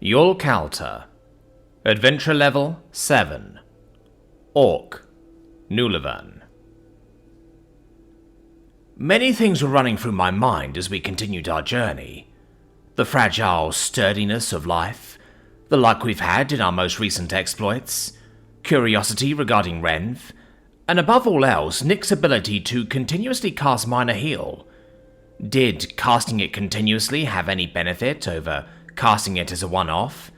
Yul Kalter. Adventure Level 7. Orc. Nulivan. Many things were running through my mind as we continued our journey. The fragile sturdiness of life, the luck we've had in our most recent exploits, curiosity regarding Renv, and above all else, Nick's ability to continuously cast Minor Heal. Did casting it continuously have any benefit over casting it as a one-off?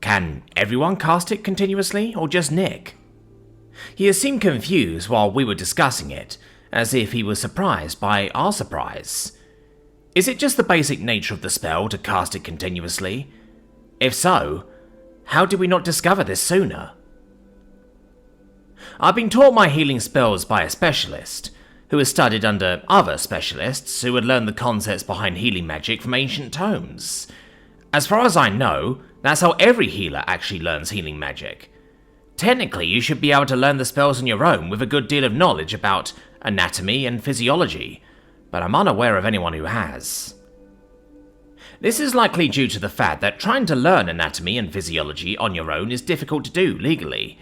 Can everyone cast it continuously, or just Nick? He has seemed confused while we were discussing it, as if he was surprised by our surprise. Is it just the basic nature of the spell to cast it continuously? If so, how did we not discover this sooner? I've been taught my healing spells by a specialist, who has studied under other specialists who had learned the concepts behind healing magic from ancient tomes. As far as I know, that's how every healer actually learns healing magic. Technically, you should be able to learn the spells on your own with a good deal of knowledge about anatomy and physiology, but I'm unaware of anyone who has. This is likely due to the fact that trying to learn anatomy and physiology on your own is difficult to do legally,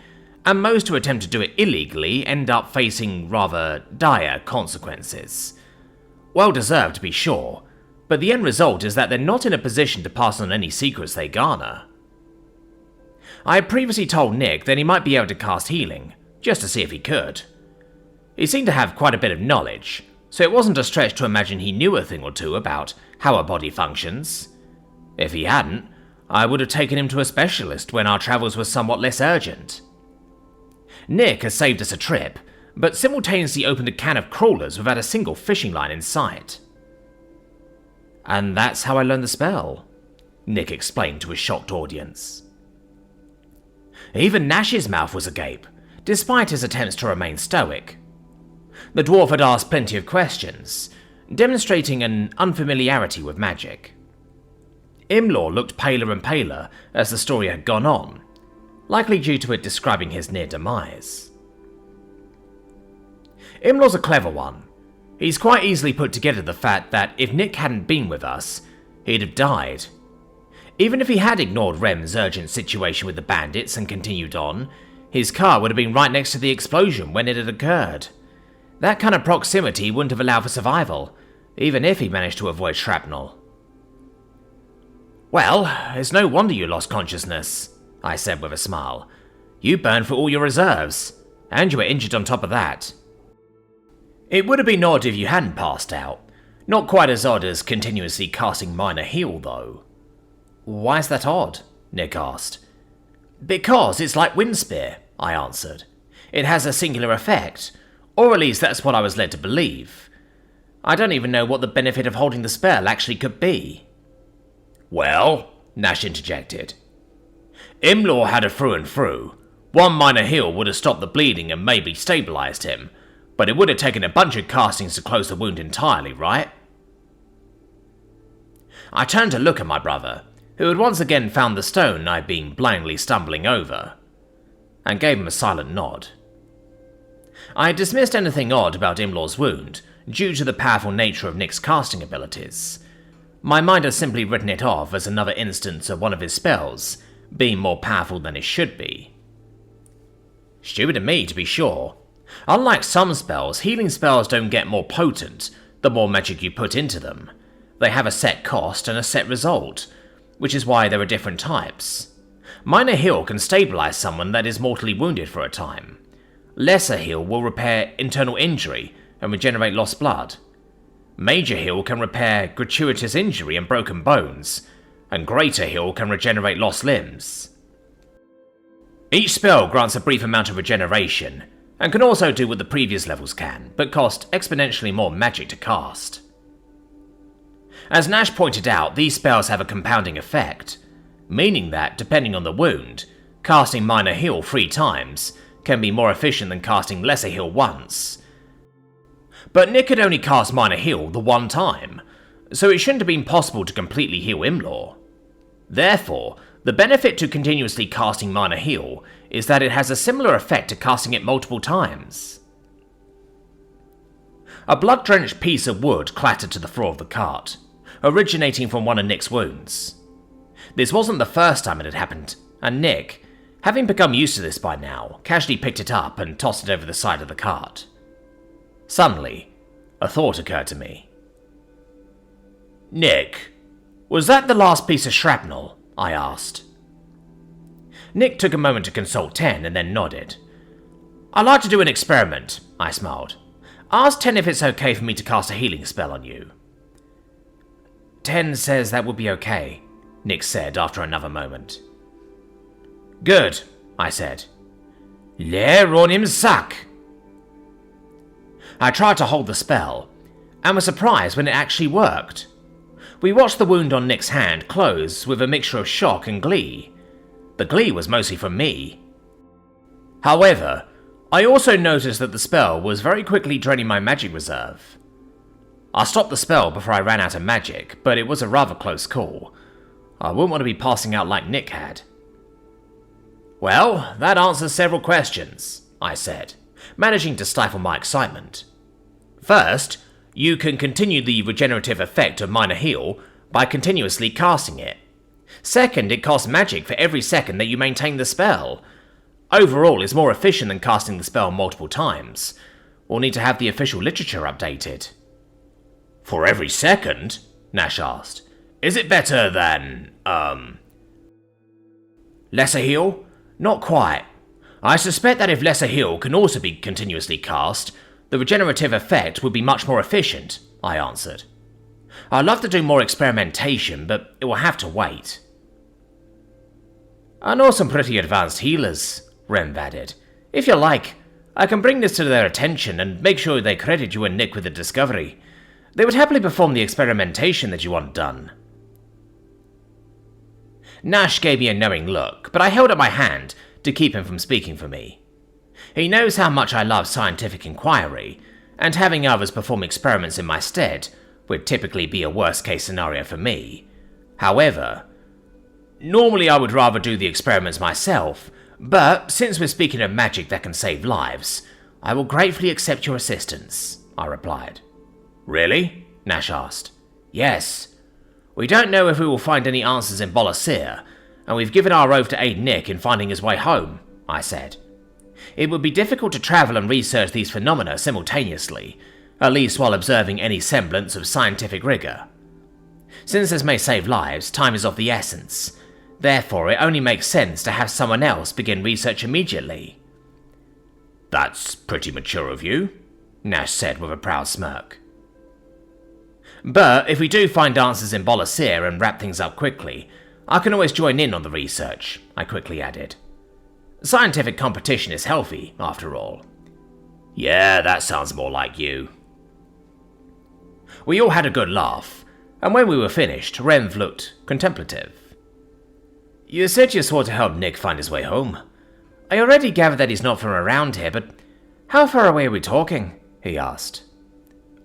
and most who attempt to do it illegally end up facing rather dire consequences. Well deserved to be sure, but the end result is that they're not in a position to pass on any secrets they garner. I had previously told Nick that he might be able to cast healing, just to see if he could. He seemed to have quite a bit of knowledge, so it wasn't a stretch to imagine he knew a thing or two about how a body functions. If he hadn't, I would have taken him to a specialist when our travels were somewhat less urgent. Nick has saved us a trip, but simultaneously opened a can of crawlers without a single fishing line in sight. And that's how I learned the spell, Nick explained to his shocked audience. Even Nash's mouth was agape, despite his attempts to remain stoic. The dwarf had asked plenty of questions, demonstrating an unfamiliarity with magic. Imlaw looked paler and paler as the story had gone on, likely due to it describing his near demise. Imlaw's a clever one. He's quite easily put together the fact that if Nick hadn't been with us, he'd have died. Even if he had ignored Rem's urgent situation with the bandits and continued on, his car would have been right next to the explosion when it had occurred. That kind of proximity wouldn't have allowed for survival, even if he managed to avoid shrapnel. "Well, it's no wonder you lost consciousness," I said with a smile. "You burned for all your reserves, and you were injured on top of that." It would have been odd if you hadn't passed out. Not quite as odd as continuously casting Minor Heal, though. "Why is that odd?" Nick asked. "Because it's like Wind Spear," I answered. "It has a singular effect, or at least that's what I was led to believe. I don't even know what the benefit of holding the spell actually could be." "Well," Nash interjected, "Imlaw had a through and through. One Minor Heal would have stopped the bleeding and maybe stabilized him, but it would have taken a bunch of castings to close the wound entirely, right?" I turned to look at my brother, who had once again found the stone I'd been blindly stumbling over, and gave him a silent nod. I had dismissed anything odd about Imlaw's wound, due to the powerful nature of Nick's casting abilities. My mind had simply written it off as another instance of one of his spells being more powerful than it should be. Stupid of me, to be sure. Unlike some spells, healing spells don't get more potent the more magic you put into them. They have a set cost and a set result, which is why there are different types. Minor Heal can stabilize someone that is mortally wounded for a time. Lesser Heal will repair internal injury and regenerate lost blood. Major Heal can repair gratuitous injury and broken bones, and Greater Heal can regenerate lost limbs. Each spell grants a brief amount of regeneration, and can also do what the previous levels can, but cost exponentially more magic to cast. As Nash pointed out, these spells have a compounding effect, meaning that, depending on the wound, casting Minor Heal 3 times can be more efficient than casting Lesser Heal once. But Nick could only cast Minor Heal the one time, so it shouldn't have been possible to completely heal Imlaw. Therefore, the benefit to continuously casting Minor Heal is that it has a similar effect to casting it multiple times. A blood-drenched piece of wood clattered to the floor of the cart, originating from one of Nick's wounds. This wasn't the first time it had happened, and Nick, having become used to this by now, casually picked it up and tossed it over the side of the cart. Suddenly, a thought occurred to me. "Nick, was that the last piece of shrapnel?" I asked. Nick took a moment to consult Ten and then nodded. "I'd like to do an experiment," I smiled. "Ask Ten if it's okay for me to cast a healing spell on you." "Ten says that would be okay," Nick said after another moment. "Good," I said. "Lär on him sack." I tried to hold the spell, and was surprised when it actually worked. We watched the wound on Nick's hand close with a mixture of shock and glee. The glee was mostly from me. However, I also noticed that the spell was very quickly draining my magic reserve. I stopped the spell before I ran out of magic, but it was a rather close call. I wouldn't want to be passing out like Nick had. "Well, that answers several questions," I said, managing to stifle my excitement. "First, you can continue the regenerative effect of Minor Heal by continuously casting it. Second, it costs magic for every second that you maintain the spell. Overall, it's more efficient than casting the spell multiple times. We'll need to have the official literature updated." "For every second?" Nash asked. "Is it better than, Lesser Heal? Not quite. I suspect that if Lesser Heal can also be continuously cast, the regenerative effect would be much more efficient," I answered. "I'd love to do more experimentation, but it will have to wait." "I know some pretty advanced healers," Rem added. "If you like, I can bring this to their attention and make sure they credit you and Nick with the discovery. They would happily perform the experimentation that you want done." Nash gave me a knowing look, but I held up my hand to keep him from speaking for me. He knows how much I love scientific inquiry, and having others perform experiments in my stead would typically be a worst-case scenario for me. However, normally I would rather do the experiments myself, but since we're speaking of magic that can save lives, I will gratefully accept your assistance, I replied. "Really?" Nash asked. "Yes. We don't know if we will find any answers in Bolosir, and we've given our oath to aid Nick in finding his way home," I said. "It would be difficult to travel and research these phenomena simultaneously, at least while observing any semblance of scientific rigor. Since this may save lives, time is of the essence. Therefore, it only makes sense to have someone else begin research immediately." "That's pretty mature of you," Nash said with a proud smirk. "But if we do find answers in Bolosir and wrap things up quickly, I can always join in on the research," I quickly added. "Scientific competition is healthy, after all." "Yeah, that sounds more like you." We all had a good laugh, and when we were finished, Renv looked contemplative. "You said you swore to help Nick find his way home. I already gathered that he's not from around here, but how far away are we talking?" he asked.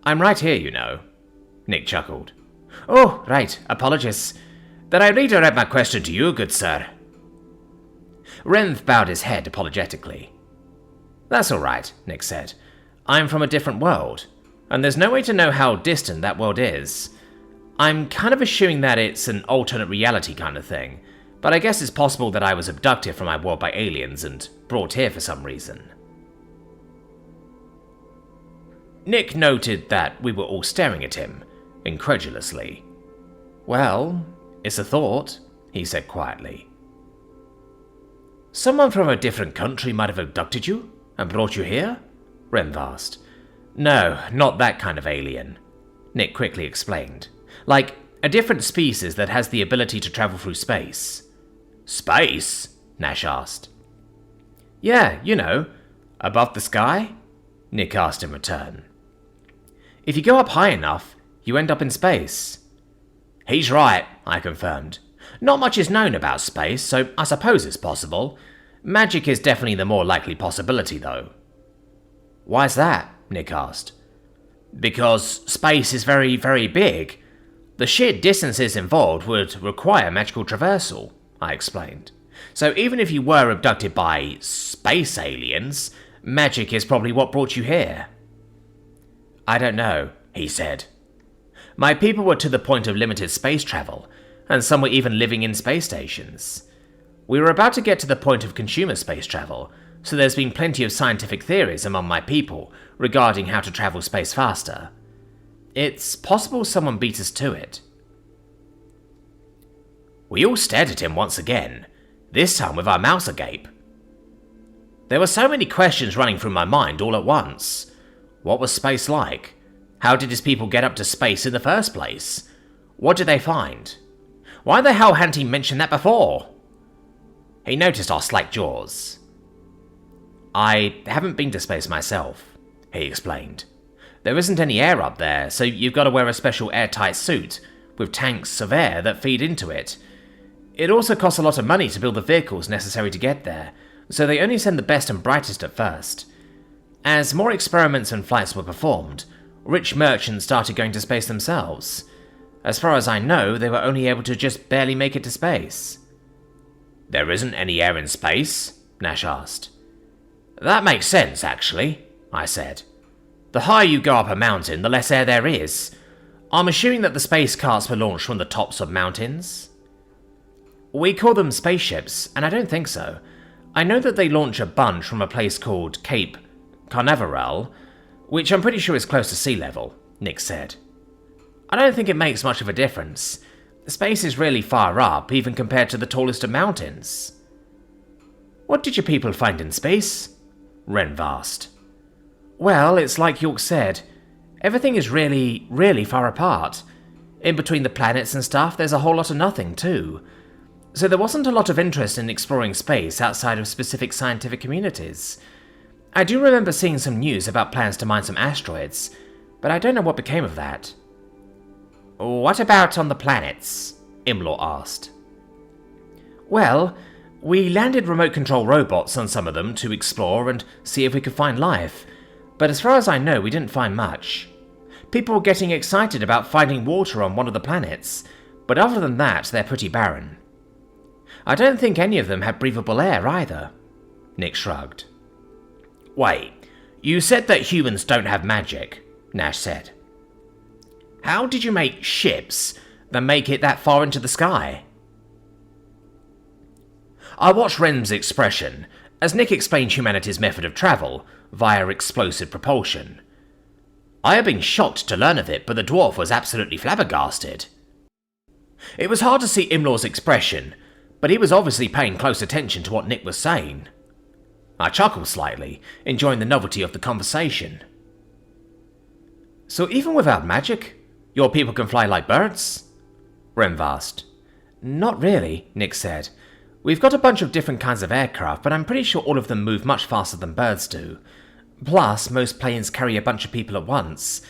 "I'm right here, you know." Nick chuckled. "Oh, right, apologies. Then I redirect my question to you, good sir." Renv bowed his head apologetically. "That's all right," Nick said. "I'm from a different world, and there's no way to know how distant that world is. I'm kind of assuming that it's an alternate reality kind of thing, but I guess it's possible that I was abducted from my world by aliens and brought here for some reason." Nick noted that we were all staring at him, incredulously. "Well, it's a thought," he said quietly. "Someone from a different country might have abducted you and brought you here?" Renv asked. "No, not that kind of alien," Nick quickly explained. "Like, a different species that has the ability to travel through space." "Space?" Nash asked. "Yeah, you know, above the sky?" Nick asked in return. "If you go up high enough, you end up in space." "He's right," I confirmed. "Not much is known about space, so I suppose it's possible. Magic is definitely the more likely possibility, though." "Why's that?" Nick asked. "Because space is very, very big. The sheer distances involved would require magical traversal," I explained. "So even if you were abducted by space aliens, magic is probably what brought you here." "I don't know," he said. "My people were to the point of limited space travel, and some were even living in space stations. We were about to get to the point of consumer space travel, so there's been plenty of scientific theories among my people regarding how to travel space faster. It's possible someone beat us to it. We all stared at him once again, this time with our mouths agape. There were so many questions running through my mind all at once. What was space like? How did his people get up to space in the first place? What did they find? Why the hell hadn't he mentioned that before? He noticed our slack jaws. I haven't been to space myself, he explained. There isn't any air up there, so you've got to wear a special airtight suit, with tanks of air that feed into it. It also costs a lot of money to build the vehicles necessary to get there, so they only send the best and brightest at first. As more experiments and flights were performed, rich merchants started going to space themselves. As far as I know, they were only able to just barely make it to space. There isn't any air in space? Nash asked. That makes sense, actually, I said. The higher you go up a mountain, the less air there is. I'm assuming that the space carts were launched from the tops of mountains? We call them spaceships, and I don't think so. I know that they launch a bunch from a place called Cape Canaveral, which I'm pretty sure is close to sea level, Nick said. I don't think it makes much of a difference. Space is really far up, even compared to the tallest of mountains. What did your people find in space? Renv asked. Well, it's like York said. Everything is really, really far apart. In between the planets and stuff, there's a whole lot of nothing, too. So there wasn't a lot of interest in exploring space outside of specific scientific communities. I do remember seeing some news about plans to mine some asteroids, but I don't know what became of that. What about on the planets? Imlaw asked. Well, we landed remote control robots on some of them to explore and see if we could find life, but as far as I know, we didn't find much. People were getting excited about finding water on one of the planets, but other than that, they're pretty barren. I don't think any of them had breathable air either, Nick shrugged. Wait, you said that humans don't have magic, Nash said. How did you make ships that make it that far into the sky? I watched Ren's expression as Nick explained humanity's method of travel via explosive propulsion. I had been shocked to learn of it, but the dwarf was absolutely flabbergasted. It was hard to see Imlaw's expression, but he was obviously paying close attention to what Nick was saying. I chuckled slightly, enjoying the novelty of the conversation. So even without magic, your people can fly like birds? Renv asked. Not really, Nick said. We've got a bunch of different kinds of aircraft, but I'm pretty sure all of them move much faster than birds do. Plus, most planes carry a bunch of people at once.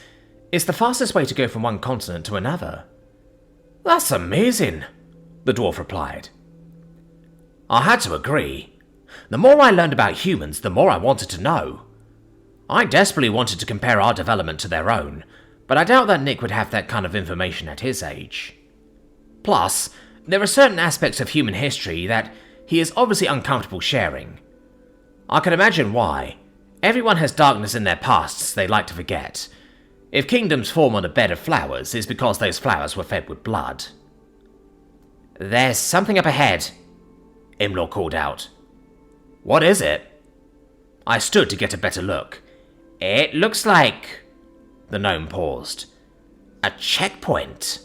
It's the fastest way to go from one continent to another. That's amazing, the dwarf replied. I had to agree. The more I learned about humans, the more I wanted to know. I desperately wanted to compare our development to their own, but I doubt that Nick would have that kind of information at his age. Plus, there are certain aspects of human history that he is obviously uncomfortable sharing. I can imagine why. Everyone has darkness in their pasts they like to forget. If kingdoms form on a bed of flowers, it's because those flowers were fed with blood. There's something up ahead, Imlaw called out. What is it? I stood to get a better look. It looks like... The gnome paused. A checkpoint.